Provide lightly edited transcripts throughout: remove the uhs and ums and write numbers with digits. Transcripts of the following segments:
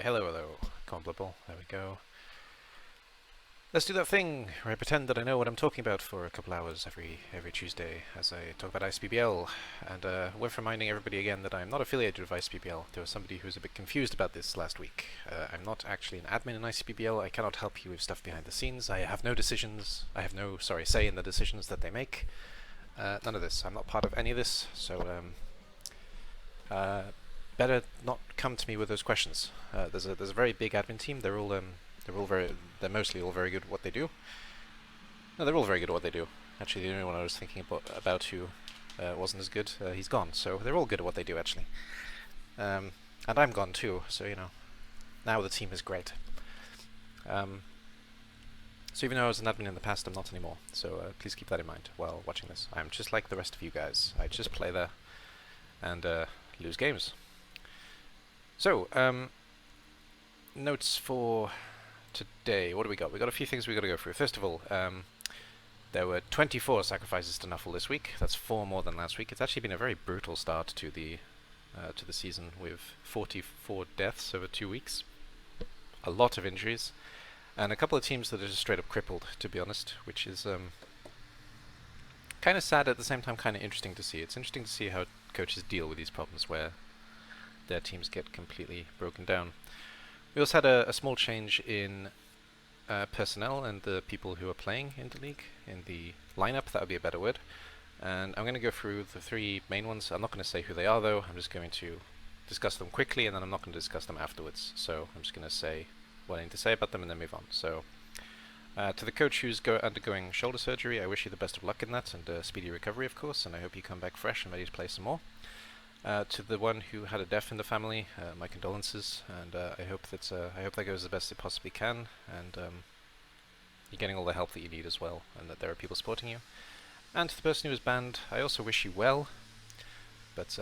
Hello, hello. Comparable. There we go. Let's do that thing where I pretend that I know what I'm talking about for a couple hours every Tuesday as I talk about ICBBL. And worth reminding everybody again that I'm not affiliated with ICBBL. There was somebody who was a bit confused about this last week. I'm not actually an admin in ICBBL. I cannot help you with stuff behind the scenes. I have no decisions. I have no, say in the decisions that they make. None of this. I'm not part of any of this. So better not come to me with those questions. There's a very big admin team. They're mostly all very good at what they do. No, they're all very good at what they do. Actually, the only one I was thinking about who wasn't as good, he's gone. So they're all good at what they do, actually. And I'm gone too. So now the team is great. So even though I was an admin in the past, I'm not anymore. So please keep that in mind while watching this. I'm just like the rest of you guys. I just play there and lose games. So, notes for today. What do we got? We got a few things we got to go through. First of all, there were 24 sacrifices to Nuffle this week. That's 4 more than last week. It's actually been a very brutal start to the season with 44 deaths over 2 weeks. A lot of injuries, and a couple of teams that are just straight up crippled, to be honest, which is kind of sad at the same time, kind of interesting to see. It's interesting to see how coaches deal with these problems where their teams get completely broken down. We also had a small change in personnel and the people who are playing in the league, in the lineup, that would be a better word. And I'm going to go through the 3 main ones. I'm not going to say who they are though, I'm just going to discuss them quickly and then I'm not going to discuss them afterwards. So I'm just going to say what I need to say about them and then move on. So to the coach who's undergoing shoulder surgery, I wish you the best of luck in that and speedy recovery, of course, and I hope you come back fresh and ready to play some more. To the one who had a death in the family, my condolences, and I hope that goes the best it possibly can, and you're getting all the help that you need as well, and that there are people supporting you. And to the person who was banned, I also wish you well, but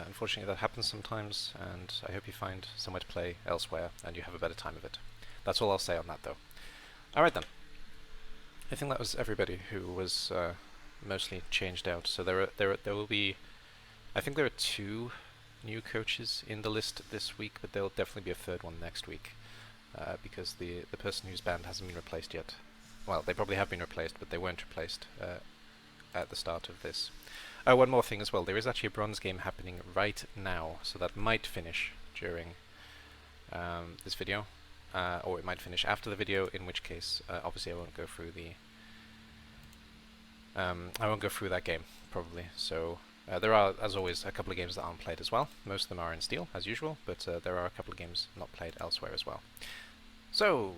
unfortunately that happens sometimes, and I hope you find somewhere to play elsewhere, and you have a better time of it. That's all I'll say on that, though. Alright then. I think that was everybody who was mostly changed out. So there will be, I think there are 2 new coaches in the list this week, but there will definitely be a 3rd one next week, because the person who's banned hasn't been replaced yet. Well, they probably have been replaced, but they weren't replaced at the start of this. One more thing as well, there is actually a bronze game happening right now, so that might finish during this video, or it might finish after the video, in which case obviously I won't go through that game, probably. So there are, as always, a couple of games that aren't played as well. Most of them are in Steel, as usual, but there are a couple of games not played elsewhere as well. So,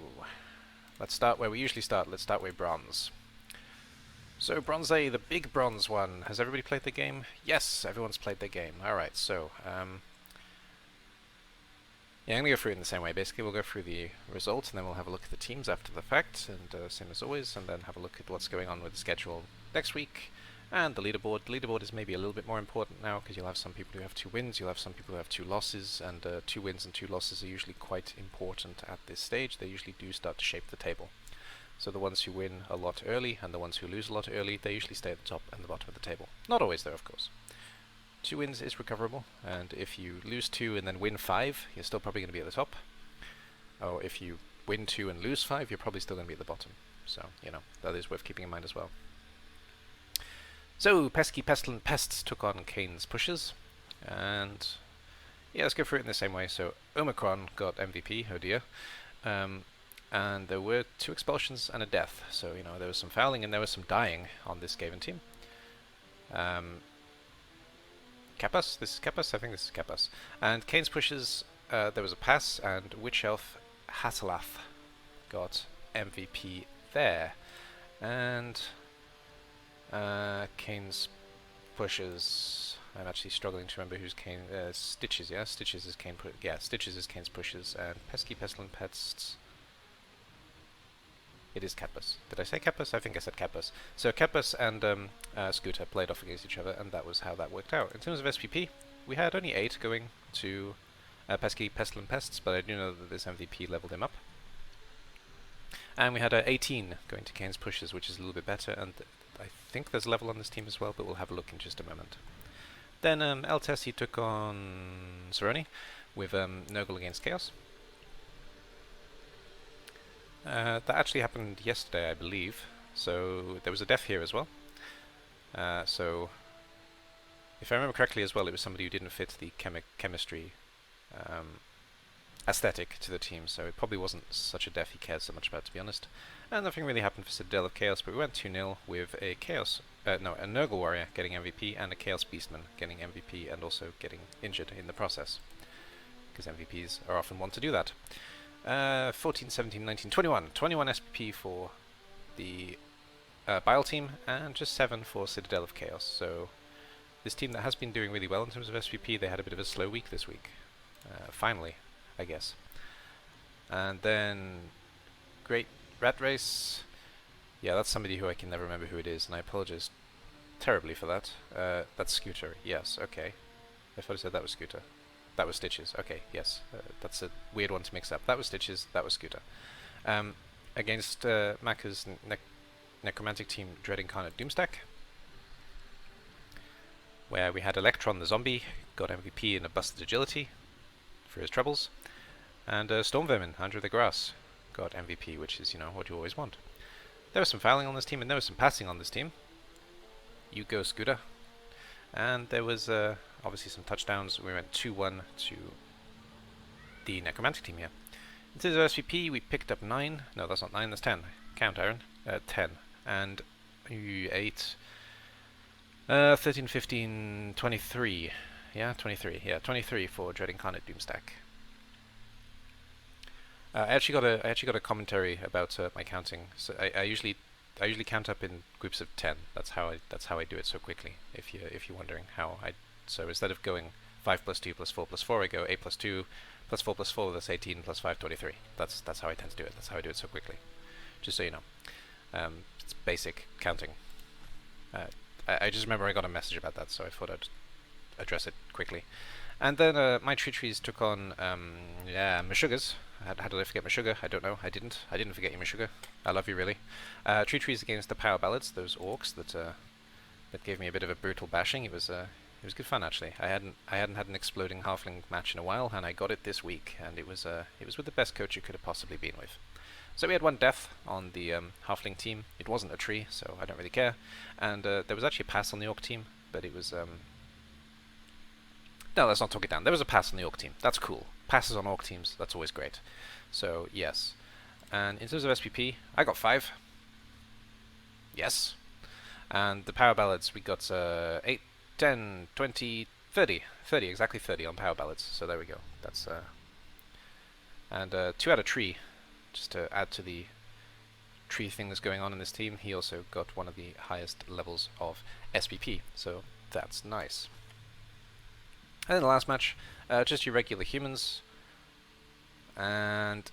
let's start where we usually start. Let's start with Bronze. So, Bronze A, the big bronze one. Has everybody played the game? Yes, everyone's played their game. Alright, so, yeah, I'm going to go through it in the same way. Basically, we'll go through the results, and then we'll have a look at the teams after the fact, and same as always, and then have a look at what's going on with the schedule next week, and the leaderboard. The leaderboard is maybe a little bit more important now, because you'll have some people who have 2 wins, you'll have some people who have 2 losses, and 2 wins and 2 losses are usually quite important at this stage. They usually do start to shape the table. So the ones who win a lot early, and the ones who lose a lot early, they usually stay at the top and the bottom of the table. Not always though, of course. 2 wins is recoverable, and if you lose 2 and then win 5, you're still probably going to be at the top. Or if you win 2 and lose 5, you're probably still going to be at the bottom. So, that is worth keeping in mind as well. So, Pesky Pestilent Pests took on Kane's Pushes, and yeah, let's go through it in the same way. So, Omicron got MVP, oh dear, and there were 2 expulsions and a death, so there was some fouling and there was some dying on this Gaven team. Kappas? This is Kappas? I think this is Kappas. And Kane's Pushes, there was a pass, and Witch Elf Hasselath got MVP there. And Kane's Pushes, I'm actually struggling to remember who's Kane, Stitches, yeah? Stitches is Kane's Pushes, and Pesky Pestilent Pests, it is Kappas. Did I say Kappas? I think I said Kappas. So Kappas and Scooter played off against each other, and that was how that worked out. In terms of SPP, we had only 8 going to Pesky Pestilent Pests, but I do know that this MVP leveled him up. And we had 18 going to Kane's Pushes, which is a little bit better, and I think there's a level on this team as well, but we'll have a look in just a moment. Then El Tessie took on Cerrone, with Nurgle against Chaos. That actually happened yesterday, I believe. So there was a death here as well. So if I remember correctly as well, it was somebody who didn't fit the chemistry aesthetic to the team, so it probably wasn't such a death he cared so much about, to be honest. And nothing really happened for Citadel of Chaos, but we went 2-0 with a a Nurgle Warrior getting MVP and a Chaos Beastman getting MVP and also getting injured in the process, because MVPs are often one to do that. 14, 17, 19, 21. 21 SPP for the Bile team, and just 7 for Citadel of Chaos. So this team that has been doing really well in terms of SPP, they had a bit of a slow week this week. Finally, I guess. And then Great Rat Race. Yeah, that's somebody who I can never remember who it is, and I apologize terribly for that. That's Scooter. Yes, okay. I thought I said that was Scooter. That was Stitches. Okay, yes. That's a weird one to mix up. That was Stitches, that was Scooter. Against Macca's Necromantic team, Dread Incarnate Doomstack, where we had Electron the zombie, got MVP in a busted agility for his troubles, and Storm Vermin, Under the Grass, got MVP, which is, you know, what you always want. There was some fouling on this team, and there was some passing on this team. You go, Scooter. And there was obviously some touchdowns. We went 2-1 to the Necromantic team here. In terms of SVP, we picked up 9. No, that's not 9, that's 10. Count, Aaron. 10. And 8. 13, 15, 23. Yeah, 23. Yeah, 23 for Dread Incarnate Doomstack. I actually got a commentary about my counting. So I usually count up in groups of 10. That's how I do it so quickly. If you're wondering how so instead of going 5 plus 2 plus 4 plus 4, I go 8 plus 2 plus 4 plus 4. That's 18 plus 5, 23. That's how I tend to do it. That's how I do it so quickly. Just so you know, it's basic counting. I just remember I got a message about that, so I thought I'd address it quickly. And then my trees took on Meshuggahs. How did I forget Meshuggah? I don't know. I didn't forget you, Meshuggah. I love you, really. Trees against the Power Ballads, those orcs that gave me a bit of a brutal bashing. It was good fun, actually. I hadn't had an exploding halfling match in a while, and I got it this week, and it was with the best coach you could have possibly been with. So we had one death on the halfling team. It wasn't a tree, so I don't really care. And there was actually a pass on the orc team, but it was no, let's not talk it down. There was a pass on the orc team. That's cool. Passes on orc teams, that's always great. So, yes. And in terms of SPP, I got 5. Yes. And the Power Ballads, we got 8, 10, 20, 30. 30, exactly 30 on Power Ballads. So there we go. That's and 2 out of tree, just to add to the tree thing that's going on in this team. He also got one of the highest levels of SPP, so that's nice. And then the last match, just your regular humans, and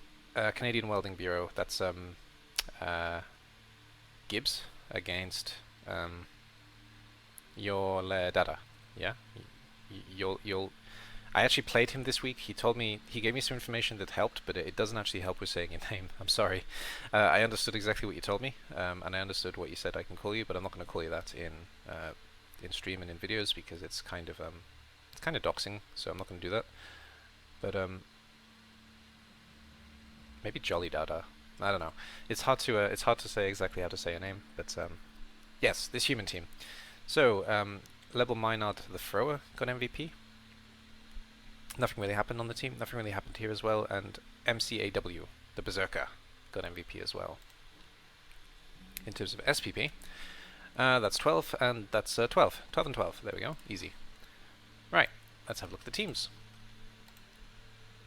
Canadian Welding Bureau. That's Gibbs against your Dada. Yeah, you'll. I actually played him this week. He gave me some information that helped, but it doesn't actually help with saying your name. I'm sorry. I understood exactly what you told me, and I understood what you said I can call you, but I'm not going to call you that in stream and in videos, because it's kind of doxing, so I'm not going to do that. But maybe Jolly Dada. I don't know. It's hard to say exactly how to say a name, but yes, this human team. So Level Minard the Thrower got MVP. Nothing really happened on the team. Nothing really happened here as well. And MCAW the Berserker got MVP as well. In terms of SPP, that's 12 and that's 12. 12 and 12. There we go. Easy. Right, let's have a look at the teams.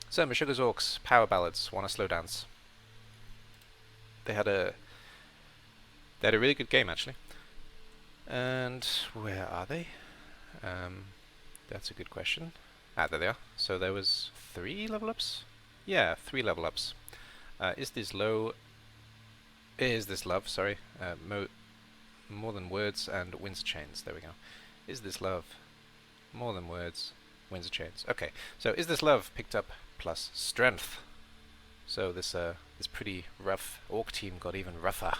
So, Meshuggah's Orcs, Power Ballads, Want a Slow Dance. They had a really good game, actually. And where are they? That's a good question. Ah, there they are. So there was 3 level ups? Yeah, 3 level ups. Is this love, sorry. More Than Words and Windsor Chains. There we go. Is this love? More Than Words, Windsor Chains. Okay, so Is This Love picked up plus Strength. So this pretty rough orc team got even rougher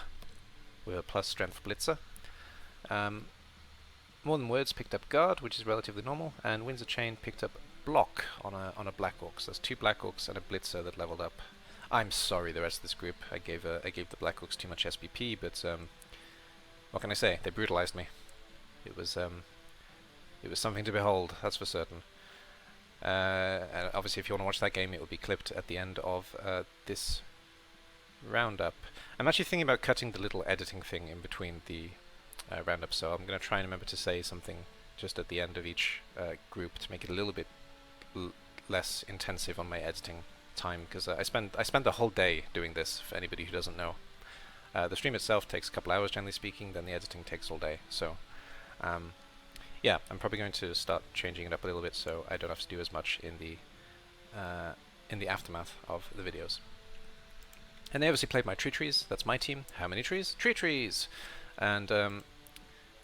with a plus Strength Blitzer. More Than Words picked up Guard, which is relatively normal, and Windsor Chain picked up block on a Black Orc. So there's 2 Black Orcs and a Blitzer that leveled up. I'm sorry, the rest of this group. I gave the Black Orcs too much SBP, but what can I say? They brutalized me. It was something to behold, that's for certain. And obviously, if you want to watch that game, it will be clipped at the end of this roundup. I'm actually thinking about cutting the little editing thing in between the roundup, so I'm going to try and remember to say something just at the end of each group to make it a little bit less intensive on my editing time, because I spend the whole day doing this, for anybody who doesn't know. The stream itself takes a couple hours, generally speaking, then the editing takes all day, so yeah, I'm probably going to start changing it up a little bit so I don't have to do as much in the aftermath of the videos. And they obviously played my tree trees. That's my team. How many trees? Tree trees! And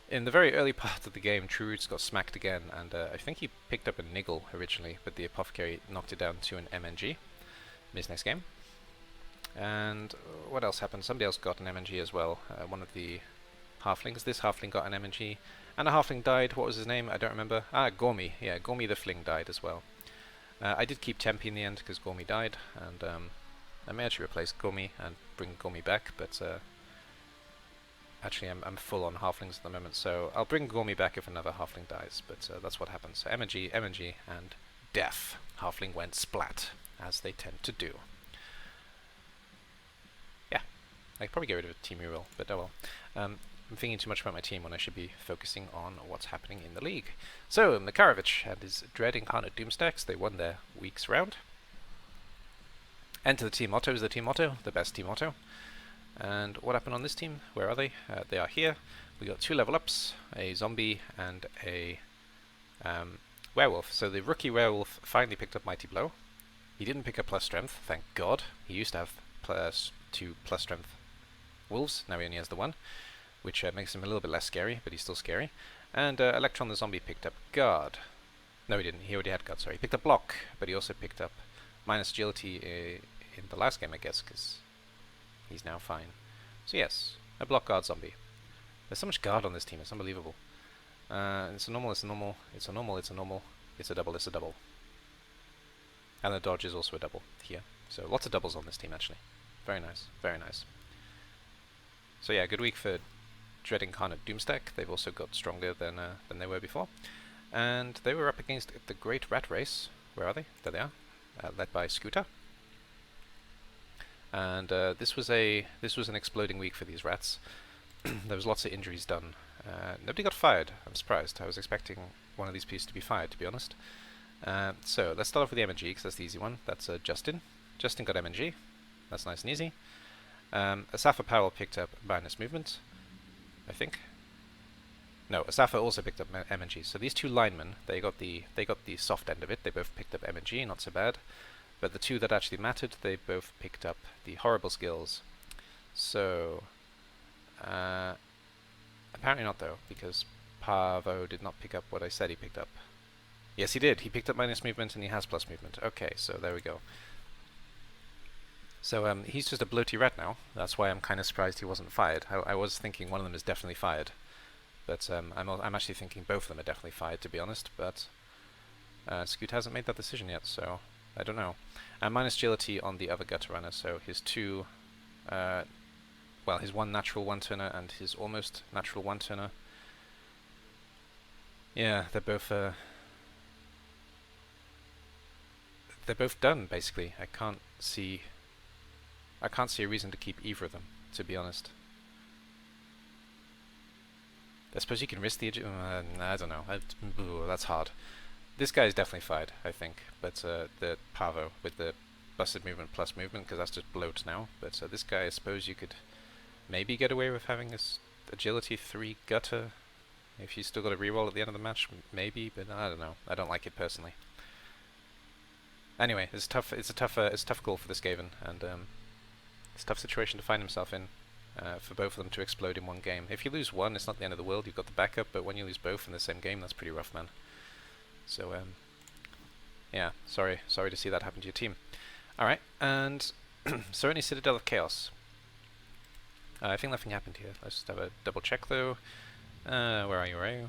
in the very early part of the game, True Roots got smacked again, and I think he picked up a Niggle originally, but the Apothecary knocked it down to an MNG in his next game. And what else happened? Somebody else got an MNG as well. One of the halflings. This halfling got an MNG. And a halfling died. What was his name? I don't remember. Ah, Gormy. Yeah, Gormy the Fling died as well. I did keep Tempe in the end because Gormy died, and I may actually replace Gormy and bring Gormy back, but actually I'm full on halflings at the moment, so I'll bring Gormy back if another halfling dies, but that's what happens. So MNG, and death. Halfling went splat, as they tend to do. Yeah, I could probably get rid of a team reroll, but oh well. I'm thinking too much about my team when I should be focusing on what's happening in the league. So, Makarovich and his Dread Incarnate Doomstacks, they won their week's round. Enter the team motto is the team motto, the best team motto. And what happened on this team? Where are they? They are here. We got 2 level ups, a zombie and a werewolf. So the rookie werewolf finally picked up Mighty Blow. He didn't pick up plus strength, thank God. He used to have +2 plus strength wolves, now he only has the 1. Which makes him a little bit less scary, but he's still scary. And Electron the Zombie picked up Guard. No, he didn't. He already had Guard, sorry. He picked up Block, but he also picked up minus agility in the last game, I guess, because he's now fine. So yes, a Block Guard Zombie. There's so much Guard on this team, it's unbelievable. It's a normal, it's a normal, it's a normal, it's a normal, it's a double, it's a double. And the dodge is also a double here. So lots of doubles on this team, actually. Very nice, very nice. So yeah, good week for Dread Incarnate Doomstack. They've also got stronger than they were before, and they were up against the Great Rat Race. Where are they? There they are, led by Scooter. And this was an exploding week for these rats. There was lots of injuries done. Nobody got fired. I'm surprised. I was expecting one of these pieces to be fired, to be honest. So let's start off with the MNG because that's the easy one. That's Justin. Justin got MNG. That's nice and easy. Asafa Powell picked up minus movement, I think. No, Asafa also picked up MNG. So these 2 linemen, they got the soft end of it. They both picked up MNG, not so bad. But the 2 that actually mattered, they both picked up the horrible skills. So apparently not though, because Pavo did not pick up what I said he picked up. Yes, he did. He picked up minus movement and he has plus movement. Okay, so there we go. So he's just a bloaty rat now. That's why I'm kind of surprised he wasn't fired. I was thinking one of them is definitely fired, but I'm actually thinking both of them are definitely fired, to be honest. But Scoot hasn't made that decision yet, so I don't know. Minus agility on the other gutter runner. So his 2, well, his 1 natural 1-turner and his almost natural 1-turner. Yeah, they're both done basically. I can't see a reason to keep either of them, to be honest. I suppose you can risk the... I don't know. That's hard. This guy is definitely fired, I think. But the Pavo with the busted movement plus movement, because that's just bloat now. But this guy, I suppose you could maybe get away with having his agility 3 gutter. If you still got a reroll at the end of the match, maybe. But I don't know. I don't like it personally. Anyway, it's tough. It's a tough call for this Skaven, and it's a tough situation to find himself in for both of them to explode in one game. If you lose one, it's not the end of the world. You've got the backup, but when you lose both in the same game, that's pretty rough, man. So yeah, sorry to see that happen to your team. All right, and Serenity Citadel of Chaos. I think nothing happened here. Let's just have a double check though. Where are you?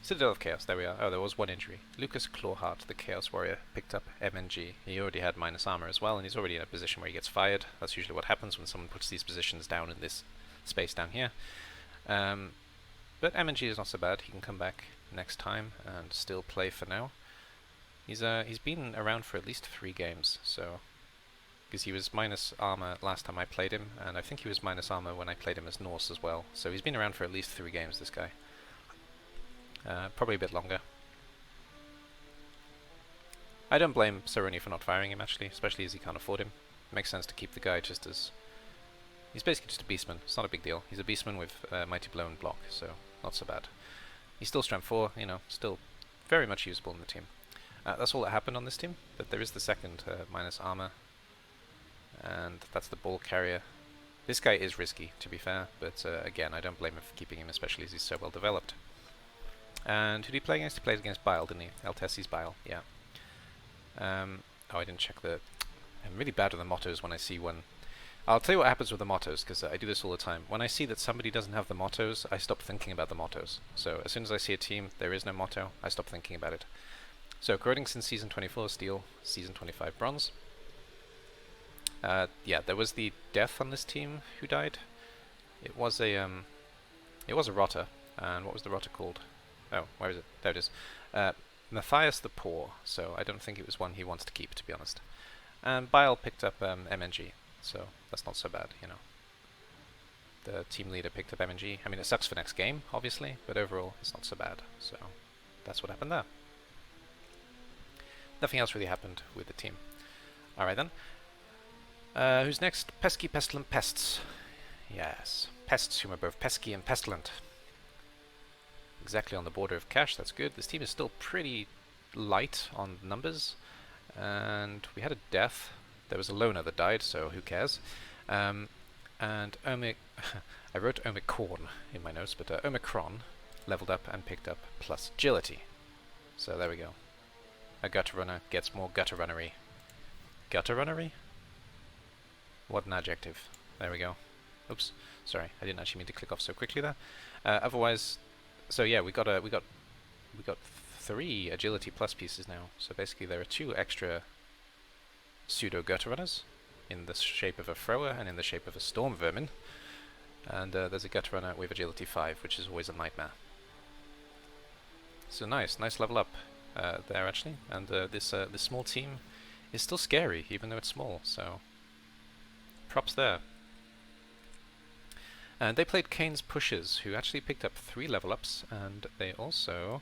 Citadel of Chaos, there we are. Oh, there was one injury. Lucas Clawheart, the Chaos Warrior, picked up MNG. He already had minus armor as well, and he's already in a position where he gets fired. That's usually what happens when someone puts these positions down in this space down here. But MNG is not so bad. He can come back next time and still play for now. He's been around for at least 3 games, so... Because he was minus armor last time I played him, and I think he was minus armor when I played him as Norse as well. So he's been around for at least 3 games, this guy. Probably a bit longer. I don't blame Saroni for not firing him, actually, especially as he can't afford him. It makes sense to keep the guy just as... He's basically just a beastman. It's not a big deal. He's a beastman with Mighty Blow and block, so not so bad. He's still strength 4, you know, still very much usable in the team. That's all that happened on this team, but there is the second minus armor. And that's the ball carrier. This guy is risky, to be fair, but again, I don't blame him for keeping him, especially as he's so well developed. And who did he play against? He played against Bile, didn't he? Eltesi's Bile, yeah. Oh, I didn't check the... I'm really bad with the mottos when I see one. I'll tell you what happens with the mottos, because I do this all the time. When I see that somebody doesn't have the mottos, I stop thinking about the mottos. So as soon as I see a team, there is no motto, I stop thinking about it. So, corroding since Season 24 Steel, Season 25 Bronze. Yeah, there was the death on this team who died. It was a rotter, and what was the rotter called? Oh, where is it? There it is. Matthias the Poor, so I don't think it was one he wants to keep, to be honest. And Bile picked up MNG, so that's not so bad, you know. The team leader picked up MNG. I mean, it sucks for next game, obviously, but overall, it's not so bad. So, that's what happened there. Nothing else really happened with the team. Alright then. Who's next? Pesky, Pestilent, Pests. Yes. Pests whom are both pesky and pestilent. Exactly on the border of cash, that's good. This team is still pretty light on numbers. And we had a death. There was a loner that died, so who cares? And I wrote Omicron in my notes, but Omicron leveled up and picked up plus agility. So there we go. A gutter runner gets more gutter runnery. Gutter runnery? What an adjective. There we go. Oops, sorry, I didn't actually mean to click off so quickly there. Otherwise, so yeah, we got 3 agility plus pieces now. So basically, there are 2 extra pseudo gutter runners in the shape of a thrower and in the shape of a storm vermin. And there's a gutter runner with agility 5, which is always a nightmare. So nice level up there actually. And this small team is still scary, even though it's small. So. Props there. And they played Kane's Pushers, who actually picked up 3 level ups, and they also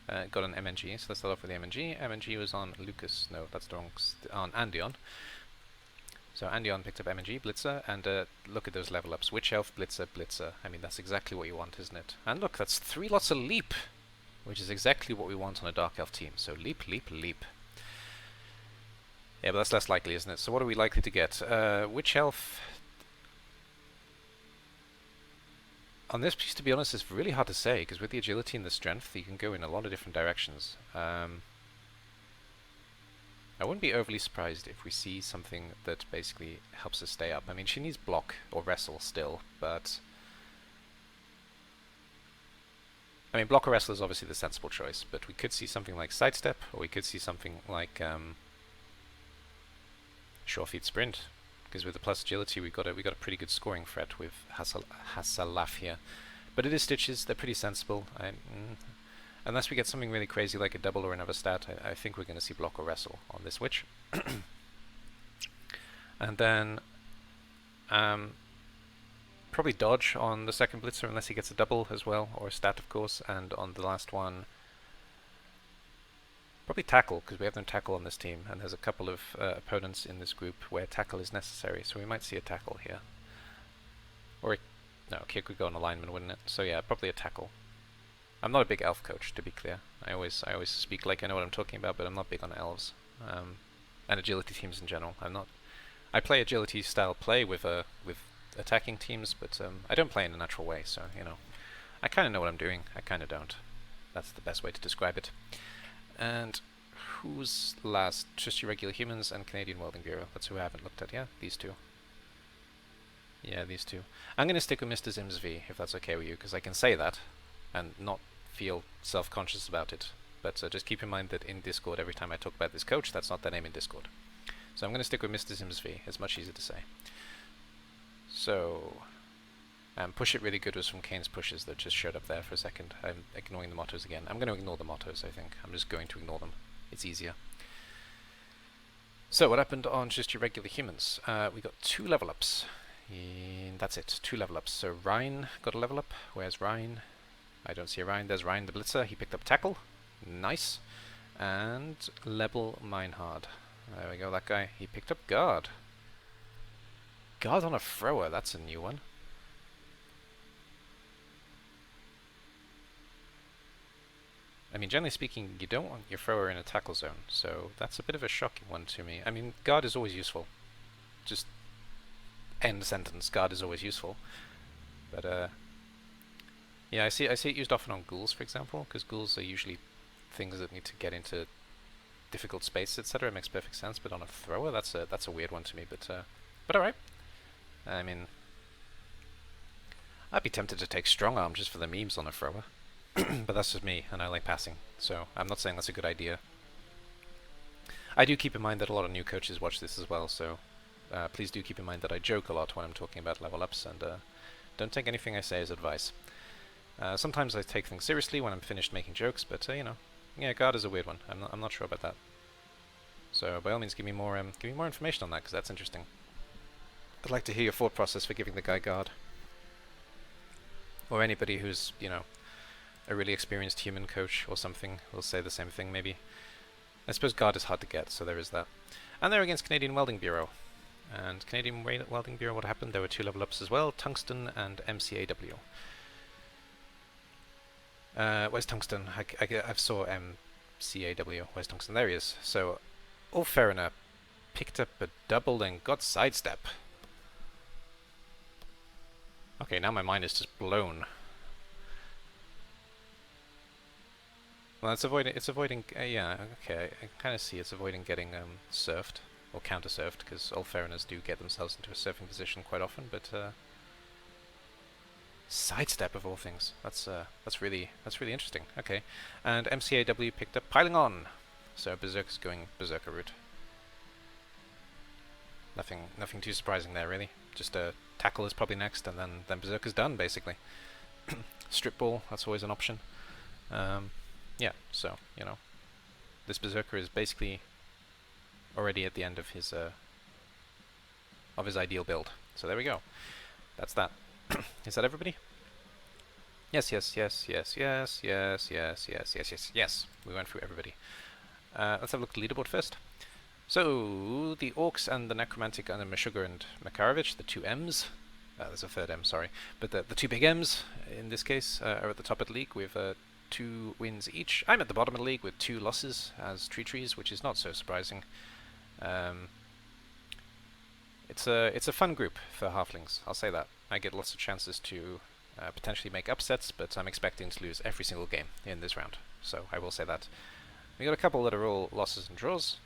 got an MNG. So let's start off with the MNG. MNG was on Lucas. No, that's the wrong. On Andion. So Andion picked up MNG, Blitzer, and look at those level ups. Witch Elf, Blitzer, Blitzer. I mean, that's exactly what you want, isn't it? And look, that's 3 lots of leap, which is exactly what we want on a Dark Elf team. So leap, leap, leap. Yeah, but that's less likely, isn't it? So what are we likely to get? Witch Elf... On this piece, to be honest, it's really hard to say, because with the agility and the strength, you can go in a lot of different directions. I wouldn't be overly surprised if we see something that basically helps us stay up. I mean, she needs block or wrestle still, but... I mean, block or wrestle is obviously the sensible choice, but we could see something like sidestep, or we could see something like... Sure Feet Sprint, because with the plus agility we got a pretty good scoring threat with Hasalaf here. But it is stitches, they're pretty sensible. Unless we get something really crazy like a double or another stat, I think we're going to see block or wrestle on this witch. And then probably dodge on the second blitzer unless he gets a double as well, or a stat of course, and on the last one probably tackle, because we have no tackle on this team, and there's a couple of opponents in this group where tackle is necessary, so we might see a tackle here. Or no, kick would go on alignment, wouldn't it? So yeah, probably a tackle. I'm not a big elf coach, to be clear. I always speak like I know what I'm talking about, but I'm not big on elves. And agility teams in general. I play agility style play with attacking teams, but I don't play in a natural way, so you know. I kind of know what I'm doing, I kind of don't. That's the best way to describe it. And who's last? Just your regular humans and Canadian Welding Bureau. That's who I haven't looked at, yeah? These 2. Yeah, these 2. I'm going to stick with Mr. Zims V, if that's okay with you, because I can say that and not feel self-conscious about it. But just keep in mind that in Discord, every time I talk about this coach, that's not their name in Discord. So I'm going to stick with Mr. Sims V. It's much easier to say. So, push it really good was from Kane's pushes that just showed up there for a second. I'm ignoring the mottos again. I'm going to ignore the mottos, I think. I'm just going to ignore them. It's easier. So, what happened on just your regular humans? We got 2 level ups. That's it, 2 level ups. So, Ryan got a level up. Where's Ryan? I don't see a Ryan. There's Ryan the Blitzer. He picked up tackle. Nice. And Lebel Meinhard. There we go, that guy. He picked up guard. Guard on a thrower, that's a new one. I mean, generally speaking, you don't want your thrower in a tackle zone, so that's a bit of a shocking one to me. I mean, guard is always useful. Just end sentence, guard is always useful. But, yeah, I see it used often on ghouls, for example, because ghouls are usually things that need to get into difficult space, etc. It makes perfect sense, but on a thrower, that's a weird one to me. But all right. I mean, I'd be tempted to take strong arm just for the memes on a thrower, but that's just me, and I like passing. So I'm not saying that's a good idea. I do keep in mind that a lot of new coaches watch this as well. So please do keep in mind that I joke a lot when I'm talking about level ups, and don't take anything I say as advice. Sometimes I take things seriously when I'm finished making jokes, but you know. Yeah, guard is a weird one. I'm not sure about that. So by all means, give me more information on that, because that's interesting. I'd like to hear your thought process for giving the guy guard, or anybody who's, you know, a really experienced human coach or something will say the same thing. Maybe. I suppose guard is hard to get, so there is that. And they're against Canadian Welding Bureau. And Canadian Welding Bureau, what happened? There were 2 level ups as well: Tungsten and MCAW. Where's Tungsten? I saw MCAW. Where's Tungsten? There he is. So, Ulferina picked up a double and got sidestep. Okay, now my mind is just blown. Well, it's avoiding, yeah, okay, I kind of see it's avoiding getting surfed, or counter-surfed, because Ulferiners do get themselves into a surfing position quite often, but sidestep of all things. That's really interesting. Okay, and MCAW picked up piling on, so Berserker's going Berserker route. Nothing too surprising there, really. Just tackle is probably next, and then Berserker's done basically. Strip ball, that's always an option. Yeah, so you know, this Berserker is basically already at the end of his ideal build. So there we go. That's that. Is that everybody? Yes. We went through everybody. Let's have a look at the leaderboard first. So, the Orcs and the Necromantic and the Meshuggah and Makarovich, the 2 M's, there's a third M, sorry, but the 2 big M's, in this case, are at the top of the league with 2 wins each. I'm at the bottom of the league with 2 losses as Trees, which is not so surprising. It's a fun group for Halflings, I'll say that. I get lots of chances to potentially make upsets, but I'm expecting to lose every single game in this round, so I will say that. We got a couple that are all losses and draws,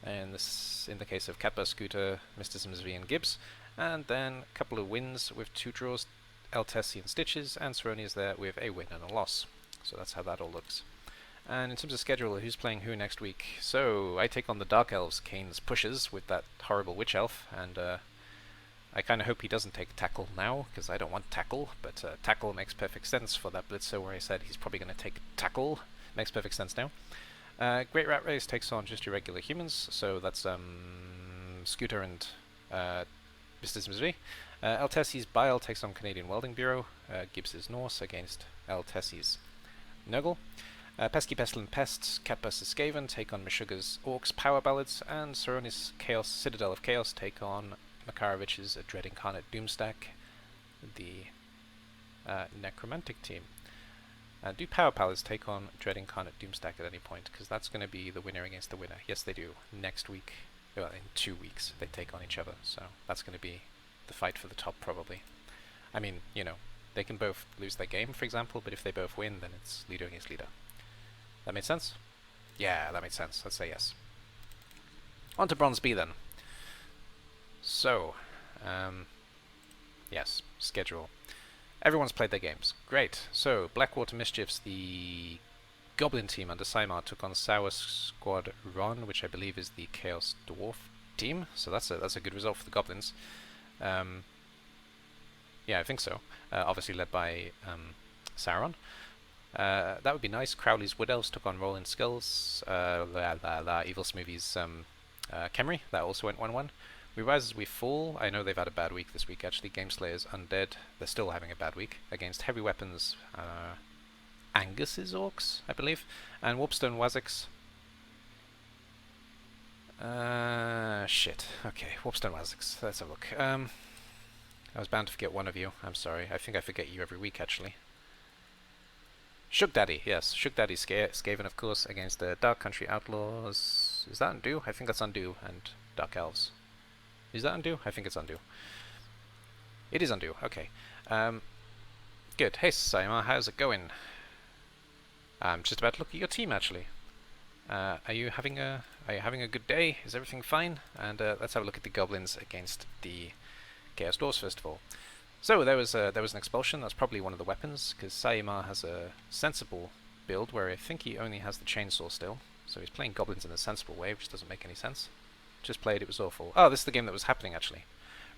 and this in the case of Kappa, Scooter, Mr. Sims V and Gibbs, and then a couple of wins with 2 draws, El Tessie and Stitches, and Cerrone is there with a win and a loss. So that's how that all looks. And in terms of schedule, who's playing who next week? So I take on the Dark Elves, Kane's pushes, with that horrible Witch Elf, and I kind of hope he doesn't take Tackle now, because I don't want Tackle, but Tackle makes perfect sense for that Blitzer where I said he's probably going to take Tackle. Makes perfect sense now. Great Rat Race takes on just your regular humans, so that's Scooter and Mr. Sims V. El Tessie's Bile takes on Canadian Welding Bureau. Gibbs' Norse against El Tessie's Nurgle. Pesky Pestilent Pests, Cat vs. Skaven take on Meshuggah's Orcs Power Ballads, and Cerrone's Chaos Citadel of Chaos take on Makarovich's Dread Incarnate Doomstack, the Necromantic team. Do Power Palace take on Dread Incarnate Doomstack at any point? Because that's going to be the winner against the winner. Yes, they do. Next week, well, in 2 weeks, they take on each other. So that's going to be the fight for the top, probably. I mean, you know, they can both lose their game, for example, but if they both win, then it's leader against leader. That made sense? Yeah, that made sense. Let's say yes. On to Bronze B, then. So, yes, schedule. Everyone's played their games. Great. So, Blackwater Mischiefs, the Goblin team under Saimar, took on Sour Squadron, which I believe is the Chaos Dwarf team. So that's a good result for the Goblins. Yeah, I think so. Obviously led by Sauron. That would be nice. Crowley's Wood Elves took on Rolling Skulls. Evil Smoothie's Khemri. That also went 1-1. We Rise as We Fall. I know they've had a bad week this week, actually. Gameslayer's Undead. They're still having a bad week. Against Heavy Weapons, Angus's Orcs, I believe. And Warpstone Wazix. Shit. Okay, Warpstone Wazix. Let's have a look. I was bound to forget one of you. I'm sorry. I think I forget you every week, actually. Shook Daddy, yes. Shook Daddy Skaven, of course, against the Dark Country Outlaws. Is that Undo? I think that's Undo, and Dark Elves. Is that Undo? I think it's Undo. It is Undo, okay. Good. Hey, Saimar, how's it going? I'm just about to look at your team, actually. Are you having a good day? Is everything fine? And let's have a look at the Goblins against the Chaos Dwarfs, first of all. So there was an expulsion. That's probably one of the weapons, because Saimar has a sensible build where I think he only has the chainsaw still. So he's playing goblins in a sensible way, which doesn't make any sense. Just played, it was awful. Oh, this is the game that was happening, actually.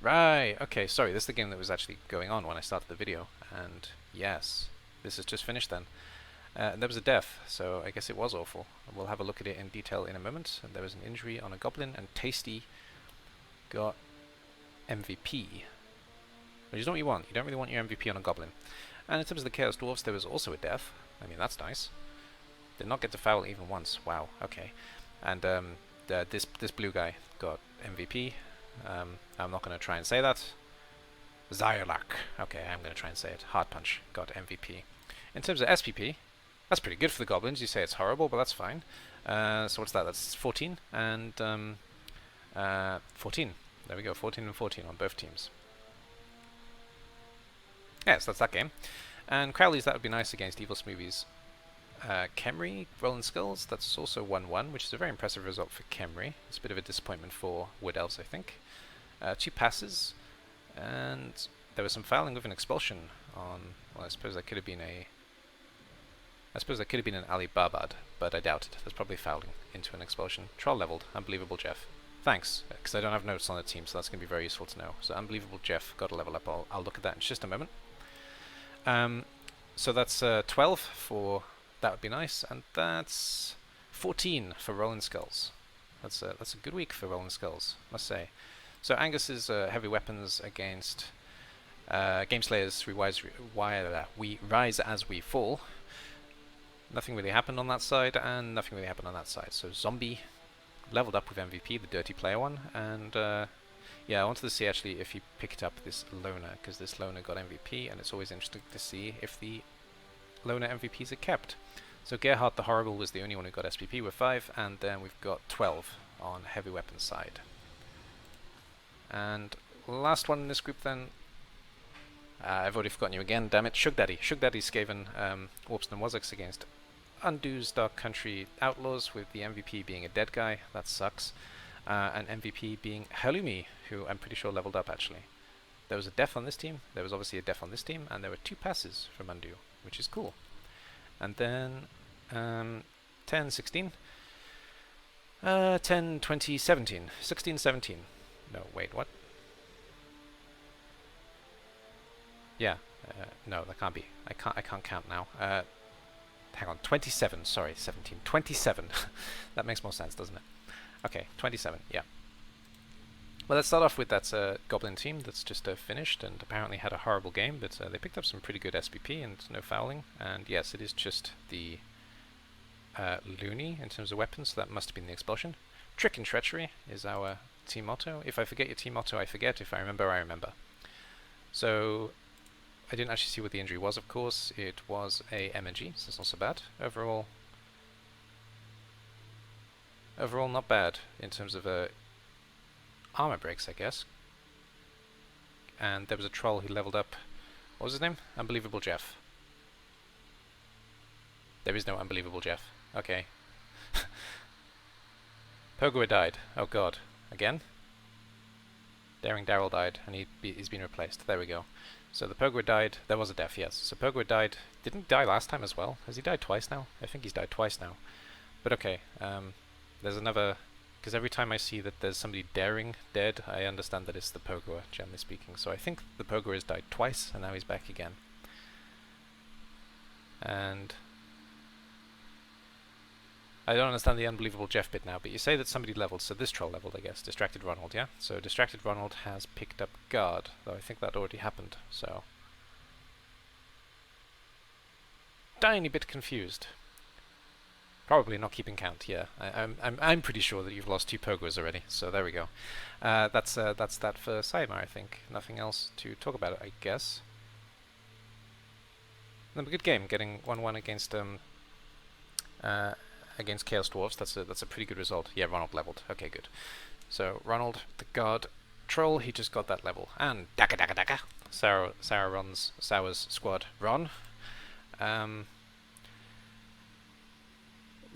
Right, okay, sorry, this is the game that was actually going on when I started the video. And yes, this has just finished then. There was a death, so I guess it was awful. We'll have a look at it in detail in a moment. And there was an injury on a goblin, and Tasty got MVP. Which is not what you want. You don't really want your MVP on a goblin. And in terms of the Chaos Dwarfs, there was also a death. I mean, that's nice. Did not get to foul even once. Wow, okay. And this blue guy got MVP. I'm not going to try and say that. Zyolak. Okay, I'm going to try and say it. Hard Punch got MVP. In terms of SPP, that's pretty good for the goblins. You say it's horrible, but that's fine. So what's that? That's 14 and 14. There we go, 14 and 14 on both teams. Yes, that's that game. And Crowley's, that would be nice against Evil Smoothies. Khemri, Rolling Skulls, that's also 1-1, which is a very impressive result for Khemri. It's a bit of a disappointment for Wood Elves, I think. 2 passes, and there was some fouling with an expulsion on, well, I suppose that could have been an Ali Barbad, but I doubt it. There's probably fouling into an expulsion. Troll leveled. Unbelievable, Jeff. Thanks, because I don't have notes on the team, so that's going to be very useful to know. So Unbelievable Jeff got a level up. I'll look at that in just a moment. So that's 12 for that would be nice, and that's 14 for Rolling Skulls. That's a good week for Rolling Skulls, must say. So Angus's heavy weapons against Gameslayer's We Rise as We Fall. Nothing really happened on that side, and nothing really happened on that side. So Zombie leveled up with MVP, the dirty player one, and yeah, I wanted to see actually if he picked up this loner, because this loner got MVP, and it's always interesting to see if the loner MVPs are kept. So Gerhard the Horrible was the only one who got SPP with 5, and then we've got 12 on heavy weapons side. And last one in this group then, I've already forgotten you again, damn it, Shug Daddy. Shug Daddy's Skaven Warpstone Wazix against Undo's Dark Country Outlaws, with the MVP being a dead guy. That sucks. And MVP being Halloumi, who I'm pretty sure leveled up actually. There was a death on this team, there was obviously a death on this team, and there were 2 passes from Undo, which is cool. And then 10, 16, 10, 20, 17, 16, 17. No, wait, what? Yeah, no, that can't be. I can't count now. Hang on, 27, sorry, 17, 27. That makes more sense, doesn't it? Okay, 27, yeah. Well, let's start off with that Goblin team that's just finished and apparently had a horrible game, but they picked up some pretty good SPP and no fouling. And yes, it is just the Loony in terms of weapons, so that must have been the expulsion. Trick and Treachery is our team motto. If I forget your team motto, I forget. If I remember, I remember. So I didn't actually see what the injury was, of course. It was a MNG, so it's not so bad. Overall, not bad in terms of armor breaks, I guess. And there was a troll who leveled up. What was his name? Unbelievable Jeff. There is no Unbelievable Jeff. Okay. Pogua died. Oh god. Again? Daring Daryl died, and he's been replaced. There we go. So the Pogo died. There was a death, yes. So Pogo died. Didn't die last time as well. Has he died twice now? I think he's died twice now. But okay, there's another... Because every time I see that there's somebody daring dead, I understand that it's the Pogo, generally speaking. So I think the Pogo has died twice, and now he's back again. And... I don't understand the unbelievable Jeff bit now, but you say that somebody leveled, so this troll leveled, I guess. Distracted Ronald, yeah? So Distracted Ronald has picked up guard, though I think that already happened, so... Tiny bit confused. Probably not keeping count, yeah. I'm pretty sure that you've lost 2 Pogos already, so there we go. That's that for Saimar, I think. Nothing else to talk about it, I guess. Another good game, getting 1-1 against Chaos Dwarves. That's a pretty good result. Yeah, Ronald leveled. Okay, good. So Ronald, the guard troll, he just got that level. And Daka Daka Daka. Sarah runs Sour's squad. Ron.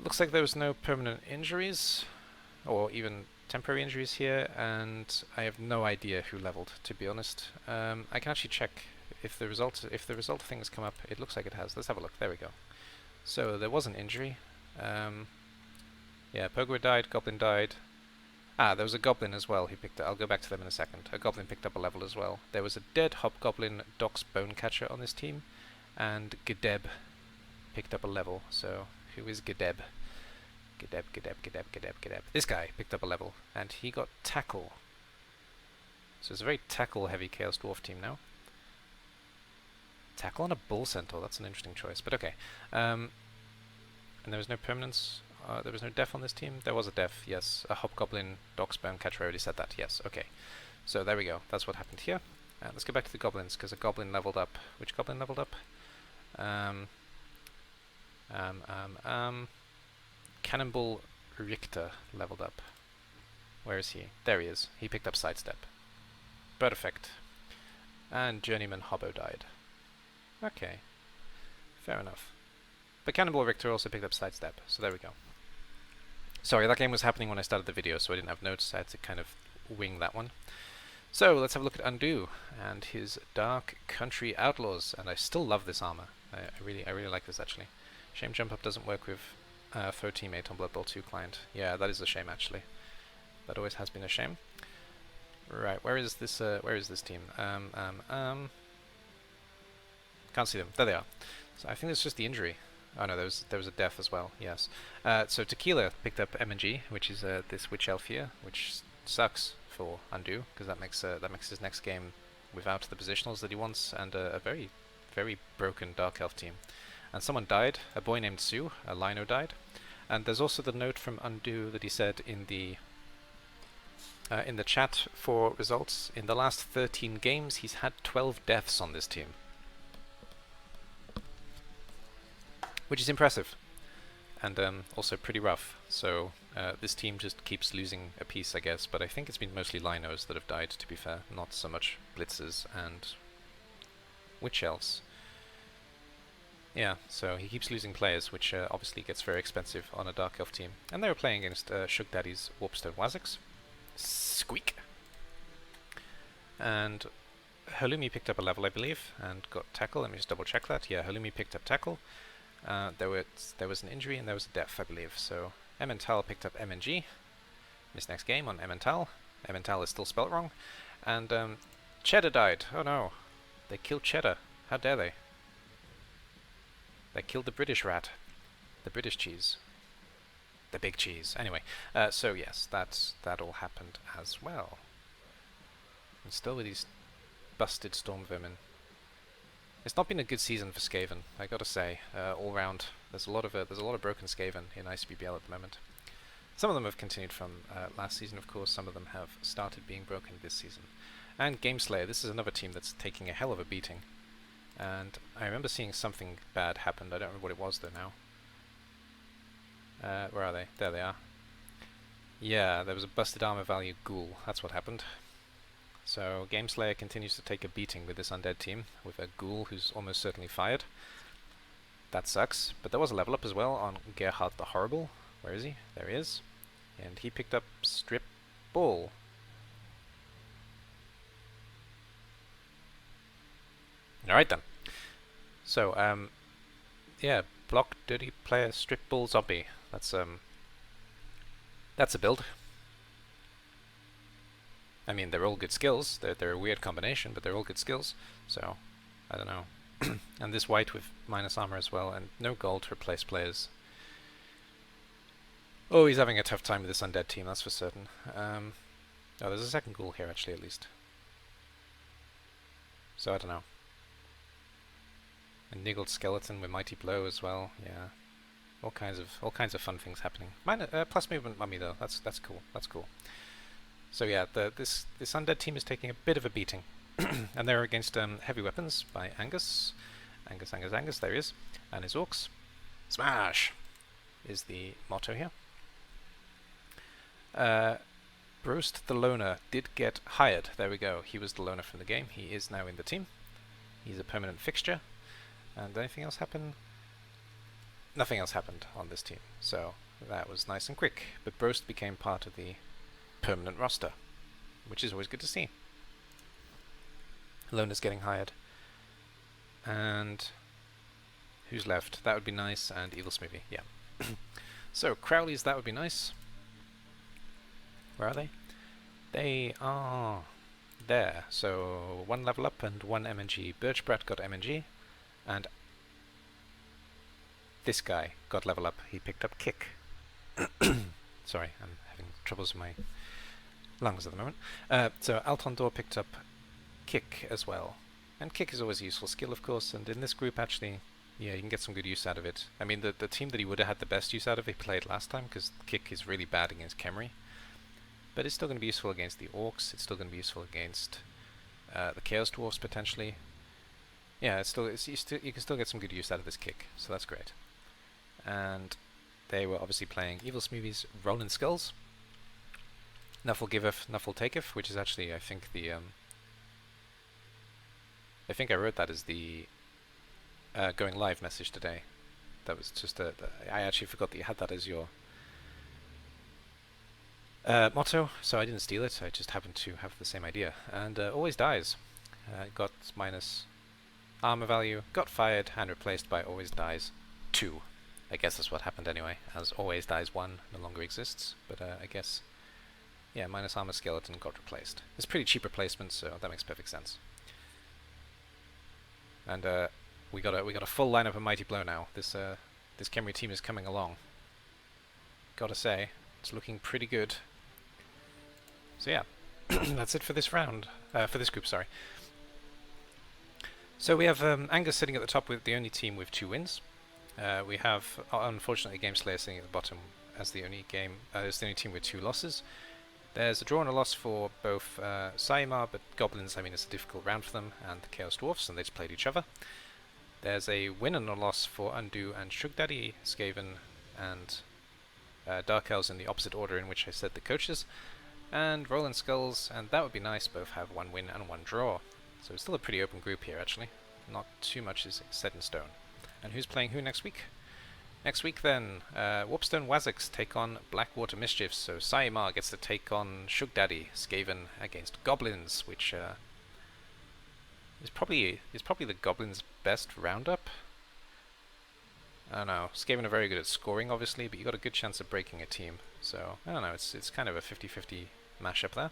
Looks like there was no permanent injuries, or even temporary injuries here, and I have no idea who leveled, to be honest. I can actually check if the result thing has come up. It looks like it has. Let's have a look. There we go. So there was an injury. Yeah, Pogo died, Goblin died. Ah, there was a Goblin as well who picked up... I'll go back to them in a second. A Goblin picked up a level as well. There was a dead Hobgoblin Doc's Bonecatcher on this team, and Gedeb picked up a level, so... Who is Gedeb? Gedeb. This guy picked up a level, and he got Tackle. So it's a very tackle-heavy Chaos Dwarf team now. Tackle on a Bull Centaur, that's an interesting choice, but okay. And there was no permanence, there was no death on this team? There was a death, yes. A Hobgoblin Doc's Bonecatcher, I already said that, yes, okay. So there we go, that's what happened here. Let's go back to the Goblins, because a Goblin leveled up. Which Goblin leveled up? Cannonball Richter leveled up. Where is he? There he is. He picked up Sidestep. Perfect. And Journeyman Hobbo died. Okay. Fair enough. But Cannonball Richter also picked up Sidestep, so there we go. Sorry, that game was happening when I started the video, so I didn't have notes, so I had to kind of wing that one. So, let's have a look at Undo and his Dark Country Outlaws, and I still love this armor. I really like this, actually. Shame Jump Up doesn't work with Foe Teammate on Blood Bowl 2 client. Yeah, that is a shame, actually. That always has been a shame. Right, where is this team? Can't see them. There they are. So I think it's just the injury. Oh no, there was a death as well, yes. So Tequila picked up M&G, which is this Witch Elf here, which sucks for Undo, because that makes his next game without the positionals that he wants, and a very, very broken Dark Elf team. And someone died, a boy named Sue, a Lino died. And there's also the note from Undo that he said in the chat for results, in the last 13 games he's had 12 deaths on this team. Which is impressive, and also pretty rough. So this team just keeps losing a piece, I guess, but I think it's been mostly Linos that have died, to be fair, not so much Blitzers and Witch Elves. Yeah, so he keeps losing players, which obviously gets very expensive on a Dark Elf team. And they were playing against Shug Daddy's Warpstone Wazzix. Squeak! And Halloumi picked up a level, I believe, and got Tackle. Let me just double check that. Yeah, Halloumi picked up Tackle. There was an injury and there was a death, I believe. So Emmental picked up M&G. This next game on Emmental. Emmental is still spelt wrong. And Cheddar died. Oh no. They killed Cheddar. How dare they? They killed the British rat. The British cheese. The big cheese. Anyway, so yes, that all happened as well. And still with these busted storm vermin. It's not been a good season for Skaven, I gotta say. All round, there's a lot of broken Skaven in ICBBL at the moment. Some of them have continued from last season, of course. Some of them have started being broken this season. And Gameslayer, this is another team that's taking a hell of a beating. And I remember seeing something bad happen. I don't remember what it was though now. Where are they? There they are. Yeah, there was a busted armor value ghoul. That's what happened. So Gameslayer continues to take a beating with this undead team, with a ghoul who's almost certainly fired. That sucks. But there was a level up as well on Gerhard the Horrible. Where is he? There he is. And he picked up Strip Ball. Alright then. So, yeah, block, dirty player, strip ball, zombie. That's a build. I mean, they're all good skills. They're a weird combination, but they're all good skills. So, I don't know. And this white with minus armor as well, and no gold to replace players. Oh, he's having a tough time with this undead team, that's for certain. Oh, there's a second ghoul here, actually, at least. So, I don't know. A niggled skeleton with mighty blow as well, yeah. All kinds of fun things happening. Plus movement mummy though. That's cool. That's cool. So yeah, this undead team is taking a bit of a beating, and they're against heavy weapons by Angus. Angus. There he is, and his orcs. Smash is the motto here. Brost the loner did get hired. There we go. He was the loner from the game. He is now in the team. He's a permanent fixture. And anything else happen? Nothing else happened on this team, so that was nice and quick. But Brost became part of the permanent roster, which is always good to see. Loner's getting hired. And who's left? That would be nice, and Evil Smoothie, yeah. So, Crowleys, that would be nice. Where are they? They are there. So, 1 level up and 1 MNG. Birchbrat got MNG, and this guy got level up. He picked up Kick. Sorry, I'm having troubles with my lungs at the moment. So Altondor picked up Kick as well. And Kick is always a useful skill, of course, and in this group, actually, yeah, you can get some good use out of it. I mean, the team that he would have had the best use out of, he played last time, because Kick is really bad against Khemri. But it's still going to be useful against the Orcs, it's still going to be useful against the Chaos Dwarfs, potentially. Yeah, you can still get some good use out of this Kick, so that's great. And they were obviously playing Evil Smoothies, Rolling Skulls, Nuffle Giveth, Nuffle Taketh, which is actually, I think, the I think I wrote that as the going live message today. That was just I actually forgot that you had that as your motto, so I didn't steal it. I just happened to have the same idea. And always dies. Got minus armor value, got fired, and replaced by always dies 2. I guess that's what happened anyway, as always dies 1 no longer exists. But I guess, yeah, minus armor skeleton got replaced. It's pretty cheap replacement, so that makes perfect sense. And we got a full lineup of Mighty Blow now. This Khemri team is coming along. Gotta say, it's looking pretty good. So yeah, that's it for this round. For this group, sorry. So we have Angus sitting at the top with the only team with 2 wins. We have, unfortunately, Game Slayer sitting at the bottom as the only team with 2 losses. There's a draw and a loss for both Saimar, but Goblins, I mean, it's a difficult round for them, and the Chaos Dwarfs, and they just played each other. There's a win and a loss for Undo and Shugdaddy, Skaven, and Dark Elves in the opposite order in which I said the coaches. And Rolling Skulls, and that would be nice, both have 1 win and 1 draw. So it's still a pretty open group here, actually. Not too much is set in stone. And who's playing who next week? Next week, then, Warpstone Wazzix take on Blackwater Mischiefs, so Saimar gets to take on Shugdaddy, Skaven against Goblins, which is probably the Goblins' best roundup. I don't know. Skaven are very good at scoring, obviously, but you got a good chance of breaking a team. So I don't know. It's kind of a 50-50 mashup there.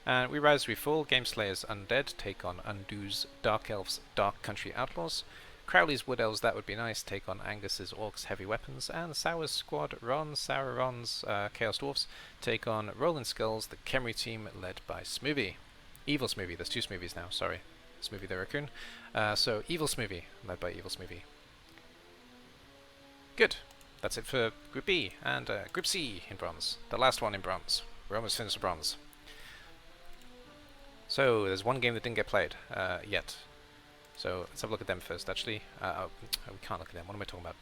And we rise, we fall. Game Slayers Undead take on Undo's Dark Elves, Dark Country Outlaws. Crowley's Wood Elves, that would be nice, take on Angus's Orcs Heavy Weapons, and Sour's Squad, Sour Ron's Chaos Dwarfs, take on Rolling Skulls, the Khemri team led by Smoothie. Evil Smoothie, there's 2 Smoothies now, sorry. Smoothie the Raccoon. So Evil Smoothie, led by Evil Smoothie. Good. That's it for Group B, and Group C in bronze. The last one in bronze. We're almost finished with bronze. So, there's 1 game that didn't get played yet. So let's have a look at them first, actually. We can't look at them. What am I talking about?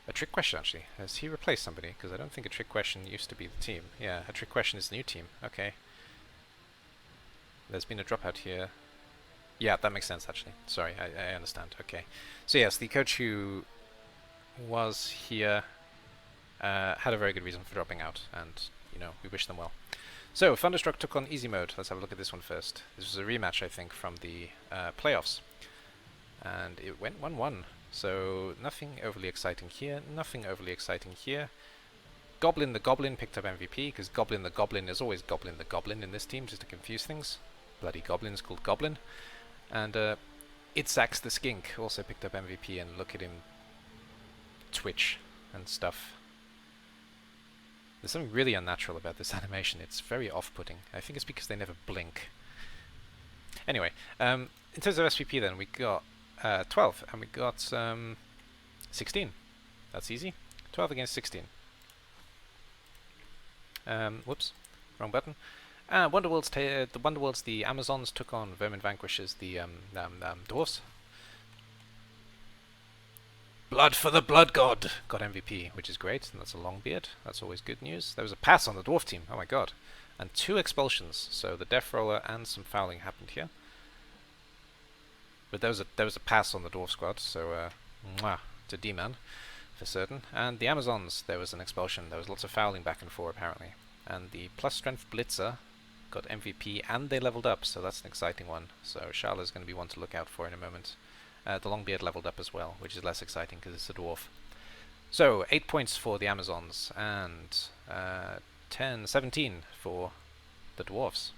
A trick question, actually. Has he replaced somebody? Because I don't think a trick question used to be the team. Yeah, a trick question is the new team. Okay. There's been a dropout here. Yeah, that makes sense, actually. Sorry, I understand. Okay. So yes, the coach who was here had a very good reason for dropping out, and, you know, we wish them well. So, Thunderstruck took on Easy Mode. Let's have a look at this one first. This was a rematch, I think, from the playoffs. and it went 1-1. So nothing overly exciting here, nothing overly exciting here. Goblin the Goblin picked up MVP, because Goblin the Goblin is always Goblin the Goblin in this team, just to confuse things. Bloody Goblin's called Goblin. And Itzax the Skink also picked up MVP, and look at him twitch and stuff. There's something really unnatural about this animation. It's very off-putting. I think it's because they never blink. Anyway, in terms of SVP then, we got 12, and we got 16. That's easy. 12 against 16. Whoops, wrong button. Wonderworlds, the Amazons took on Vermin Vanquishes, the Dwarfs. Blood for the Blood God got MVP, which is great, and that's a Longbeard. That's always good news. There was a pass on the Dwarf team, oh my god. And 2 expulsions, so the Death Roller and some fouling happened here. But there was a pass on the Dwarf squad, so it's a D-man for certain. And the Amazons, there was an expulsion. There was lots of fouling back and forth apparently. And the plus strength Blitzer got MVP, and they leveled up, so that's an exciting one. So Sharla's going to be one to look out for in a moment. The Longbeard leveled up as well, which is less exciting because it's a dwarf. So 8 points for the Amazons, and 17 for the dwarfs.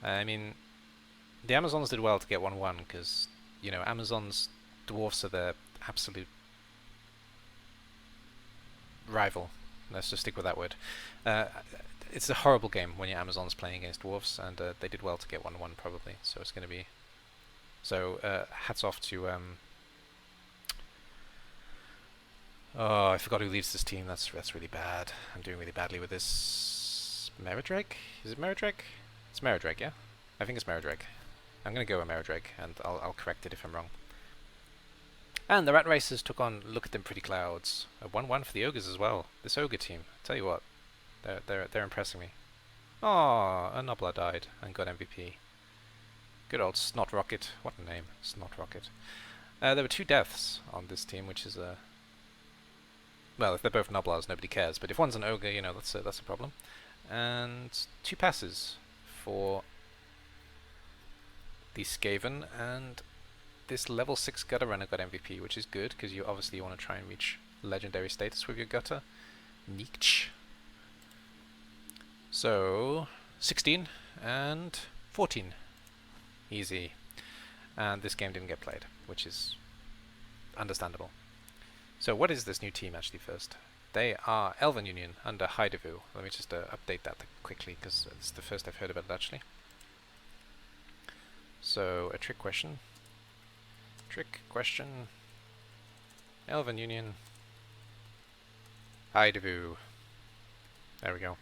I mean, the Amazons did well to get 1-1 because, you know, Amazons, dwarfs are their absolute rival. Let's just stick with that word. It's a horrible game when your Amazons playing against dwarfs, and they did well to get 1-1 probably. So it's going to be. So hats off to. Oh, I forgot who leads this team. That's really bad. I'm doing really badly with this. Meridrake? Is it Meridrake? It's Meridrake, yeah. I think it's Meridrake. I'm going to go with Meridrake, and I'll correct it if I'm wrong. And the Rat Racers took on Look at Them Pretty Clouds. A 1-1 for the Ogres as well. This Ogre team, tell you what, they're impressing me. Oh, a Noblar died and got MVP. Good old Snot Rocket. What a name, Snot Rocket. There were 2 deaths on this team, which is a... Well, if they're both Noblars, nobody cares. But if one's an Ogre, you know, that's a problem. And 2 passes for the Skaven, and this level 6 Gutter Runner got MVP, which is good, because you obviously want to try and reach legendary status with your Gutter. Nietzsche. So, 16 and 14. Easy. And this game didn't get played, which is understandable. So what is this new team actually first? They are Elven Union under Hydevu. Let me just update that quickly, because it's the first I've heard about it actually. So, a trick question. Trick question. Elven Union. Hydevu. There we go.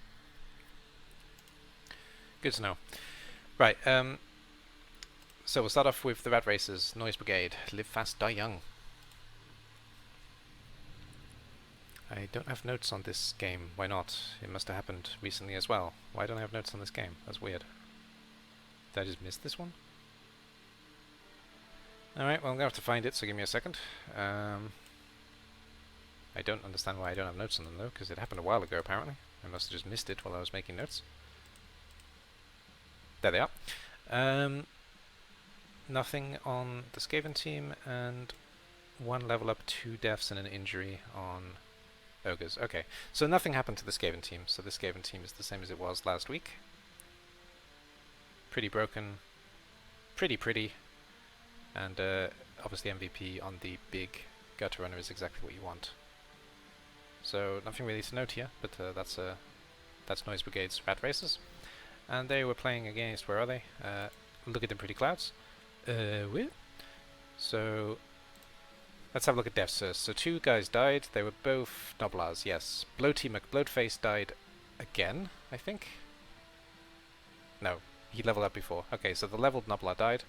Good to know. Right, so we'll start off with the Rat Racers. Noise Brigade. Live fast, die young. I don't have notes on this game. Why not? It must have happened recently as well. Why don't I have notes on this game? That's weird. Did I just miss this one? Alright, well I'm going to have to find it, so give me a second. I don't understand why I don't have notes on them though, because it happened a while ago apparently. I must have just missed it while I was making notes. There they are. Nothing on the Skaven team, and 1 level up, 2 deaths and an injury on Ogres. Okay, so nothing happened to the Skaven team, so the Skaven team is the same as it was last week. Pretty broken, pretty, and obviously MVP on the big Gutter Runner is exactly what you want. So nothing really to note here, but that's Noise Brigade's Rat Racers. And they were playing against, where are they? Look at Them Pretty Clouds. So let's have a look at deaths first. So 2 guys died. They were both Noblars, yes. Bloaty McBloatface died again, I think. No, he leveled up before. Okay, so the leveled Noblar died,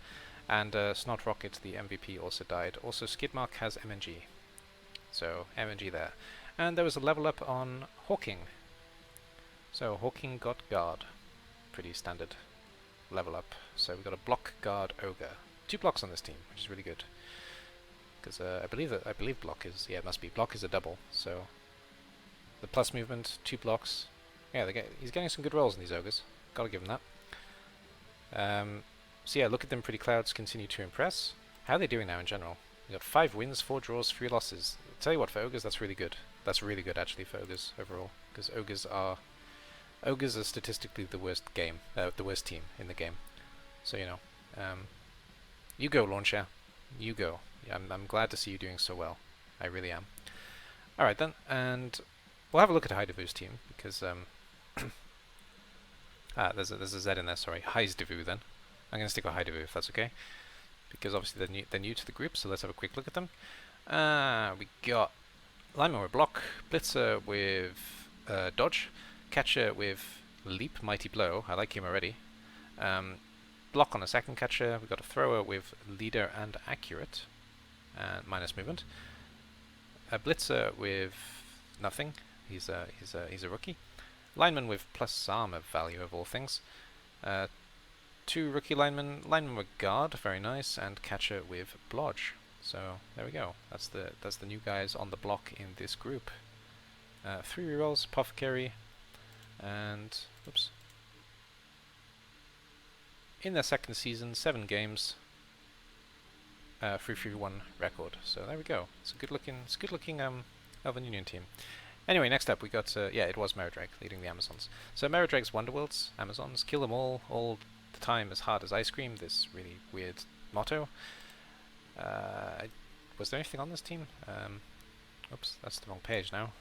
and Snot Rocket, the MVP, also died. Also, Skidmark has MNG. So MNG there. And there was a level up on Hawking. So Hawking got Guard. Pretty standard level up. So we've got a Block, Guard, Ogre. 2 blocks on this team, which is really good. Because I believe block is, yeah, it must be. Block is a double, so the plus movement, 2 blocks. Yeah, he's getting some good rolls in these Ogres. Gotta give him that. So yeah, look at them, Pretty Clouds continue to impress. How are they doing now in general? We got 5 wins, 4 draws, 3 losses. Tell you what, for Ogres, that's really good. That's really good actually for Ogres overall, because Ogres are statistically the worst the worst team in the game. So you know, you go, Launcher, you go. Yeah, I'm glad to see you doing so well. I really am. All right then, and we'll have a look at ICBBL's team because there's a Z in there. Sorry, ICBBL then. I'm going to stick with ICBBL if that's okay, because obviously they're new to the group. So let's have a quick look at them. We got Lineman with Block, Blitzer with Dodge, Catcher with Leap, Mighty Blow. I like him already. Block on a second catcher. We've got a Thrower with Leader and Accurate, and minus movement. A Blitzer with nothing. He's a rookie. Lineman with plus armor value of all things. 2 rookie linemen. Lineman with Guard, very nice, and Catcher with Blodge. So there we go. That's the new guys on the block in this group. 3 rerolls, Apothecary, and oops. In their second season, 7 games, 3-3-1 record. So there we go. It's a good looking Elven Union team. Anyway, next up we got yeah, it was Meridrag leading the Amazons. So Meridrag's Wonderworlds, Amazons, kill them all the time as hard as ice cream. This really weird motto. Was there anything on this team? Oops, that's the wrong page now.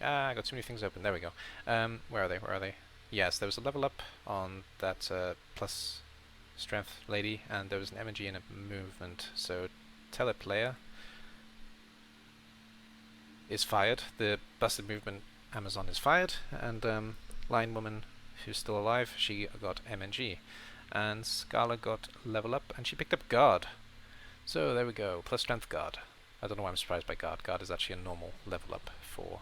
I got too many things open. There we go. Where are they? Where are they? Yes, there was a level up on that plus strength lady, and there was an MG and a movement. So teleplayer is fired. The busted movement Amazon is fired, and line woman who's still alive, she got MNG, and Scala got level up, and she picked up guard. So there we go, plus strength guard. I don't know why I'm surprised by guard. Guard is actually a normal level up for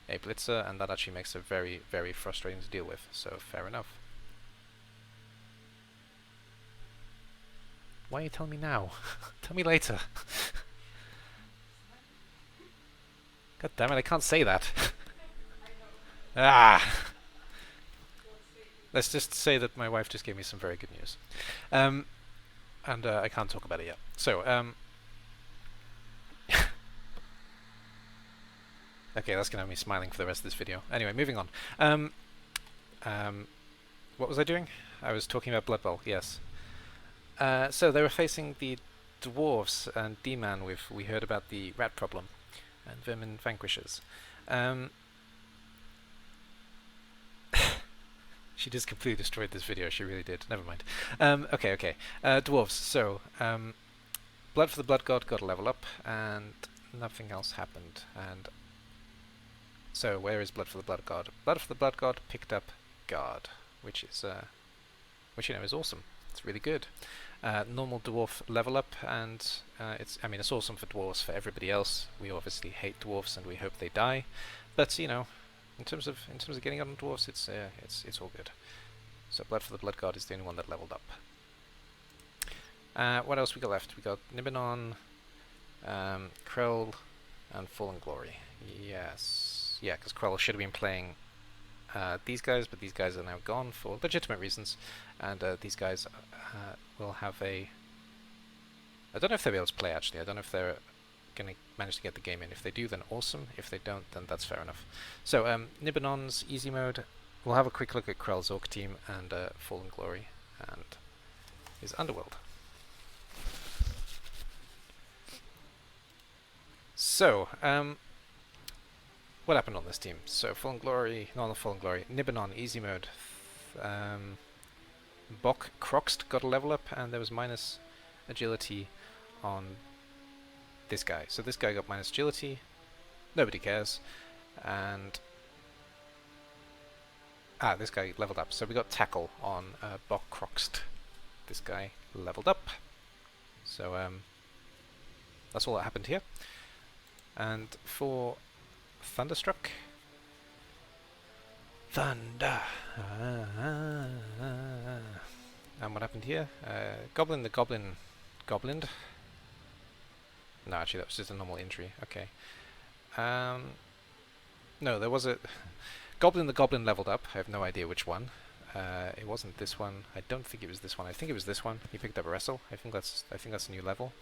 a blitzer, and that actually makes it very, very frustrating to deal with, so fair enough. Why are you telling me now? Tell me later. God damn it, I can't say that. Let's just say that my wife just gave me some very good news. And I can't talk about it yet. So, okay, that's going to have me smiling for the rest of this video. Anyway, moving on. What was I doing? I was talking about Blood Bowl, yes. So they were facing the dwarves and D-Man with, we heard about the rat problem and vermin vanquishers. She just completely destroyed this video, she really did. Never mind. Okay. Dwarves. So, Blood for the Blood God got a level up, and nothing else happened. And so, where is Blood for the Blood God? Blood for the Blood God picked up Guard, which is, which you know is awesome. It's really good. Normal dwarf level up, and it's awesome for dwarves. For everybody else, we obviously hate dwarves and we hope they die. But you know, in terms of getting on dwarves, it's all good. So Blood for the Blood God is the only one that leveled up. What else we got left? We got Nibanon, Krell, and Fallen Glory. Yes, yeah, because Krell should have been playing these guys, but these guys are now gone for legitimate reasons, and these guys will have a... I don't know if they'll be able to play, actually. I don't know if they're going to manage to get the game in. If they do, then awesome. If they don't, then that's fair enough. So, Nibanon's easy mode. We'll have a quick look at Krell's Orc team and Fallen Glory and his Underworld. So, what happened on this team? So, Fallen Glory, not Fallen Glory, Nibanon, easy mode. Bok Croxed got a level up, and there was minus agility on this guy. So this guy got minus agility, nobody cares, and this guy leveled up. So we got tackle on Bok Croxed. This guy leveled up. So that's all that happened here. And for Thunderstruck, Thunder. And what happened here? Goblin the Goblin Goblined. No, actually that was just a normal injury. Okay. No, there was a... Goblin the Goblin leveled up. I have no idea which one. It wasn't this one. I don't think it was this one. I think it was this one. He picked up a wrestle. I think that's a new level.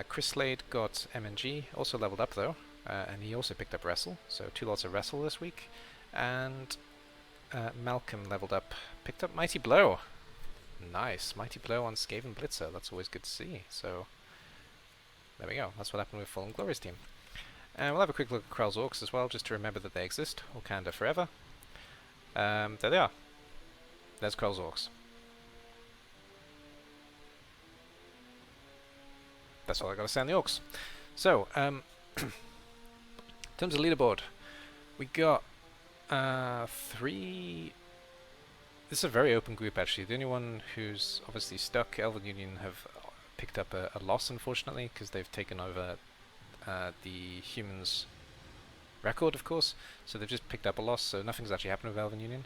Chris Slade got MNG, also leveled up though, and he also picked up wrestle. So 2 lots of wrestle this week. And Malcolm leveled up, picked up Mighty Blow. Nice, Mighty Blow on Skaven Blitzer. That's always good to see. So there we go. That's what happened with Fallen Glory's team. And we'll have a quick look at Krell's Orcs as well, just to remember that they exist. Wakanda forever. There they are. There's Krell's Orcs. That's all I gotta say on the Orcs. So, in terms of leaderboard, we got 3. This is a very open group actually. The only one who's obviously stuck, Elven Union, have picked up a loss unfortunately, because they've taken over the humans' record, of course. So they've just picked up a loss, so nothing's actually happened with Elven Union.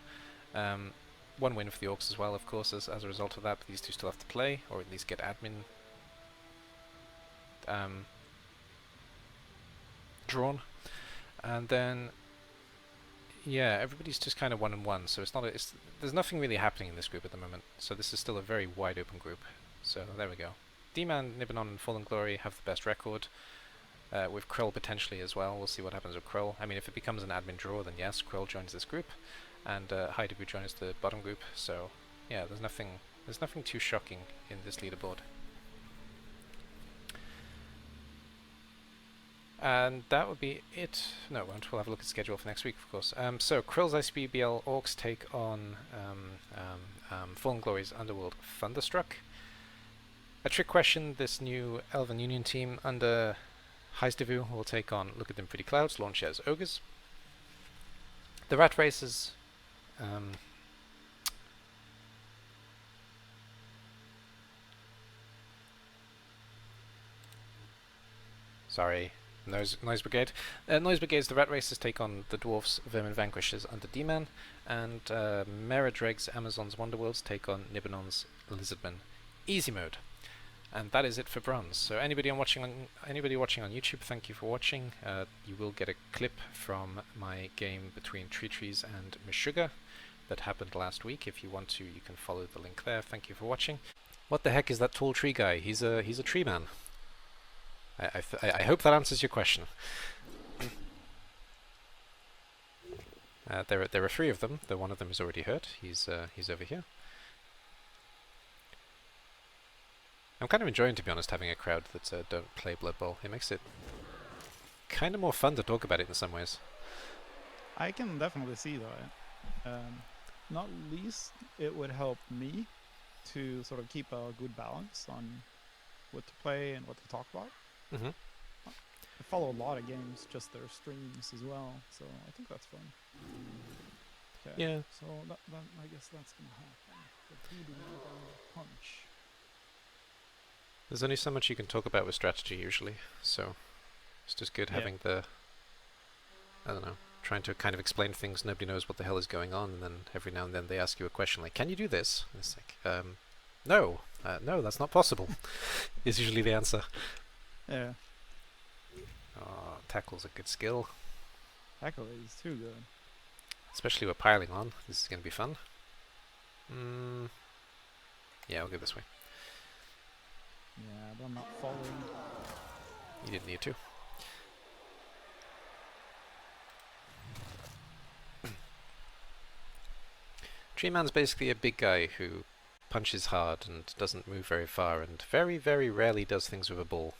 1 win for the Orcs as well, of course, as a result of that. But these two still have to play, or at least get admin drawn. And then, yeah, everybody's just kind of 1-1, so there's nothing really happening in this group at the moment. So this is still a very wide open group. So there we go. D-Man, Nibanon, and Fallen Glory have the best record. With Krell potentially as well. We'll see what happens with Krell. I mean, if it becomes an admin draw, then yes, Krell joins this group, and Heidebu joins the bottom group. So yeah, there's nothing too shocking in this leaderboard. And that would be it. No, we'll have a look at the schedule for next week, of course. So Krell's ICBBL Orcs take on Fallen Glory's Underworld Thunderstruck. A trick question: this new Elven Union team under Heidebu will take on Look at Them Pretty Clouds, launch as Ogres. The Rat Races sorry, Noise Brigade. Noise Brigade's the Rat Races take on the Dwarfs Vermin Vanquishers under D-Man, and Mera Dreg's Amazon's Wonderworlds take on Nibanon's Lizardmen. Easy mode. And that is it for Bronze. So anybody watching on YouTube, thank you for watching. You will get a clip from my game between Trees and Meshuggah that happened last week. If you want to, you can follow the link there. Thank you for watching. What the heck is that tall tree guy? He's a tree man. I hope that answers your question. There are 3 of them, though one of them is already hurt. He's over here. I'm kind of enjoying, to be honest, having a crowd that don't play Blood Bowl. It makes it kind of more fun to talk about it in some ways. I can definitely see that. Not least, it would help me to sort of keep a good balance on what to play and what to talk about. Mm-hmm. I follow a lot of games, just their streams as well, so I think that's fun. Okay. Yeah. So I guess that's gonna happen. But who do we punch? There's only so much you can talk about with strategy usually, so it's just good having the, I don't know, trying to kind of explain things. Nobody knows what the hell is going on, and then every now and then they ask you a question like, can you do this? And it's like, no, that's not possible, is usually the answer. Yeah. Oh, tackle's a good skill. Tackle is too good. Especially with piling on. This is going to be fun. Yeah, I'll go this way. Yeah, but I'm not following. You didn't need to. Tree Man's basically a big guy who punches hard and doesn't move very far, and very, very rarely does things with a ball.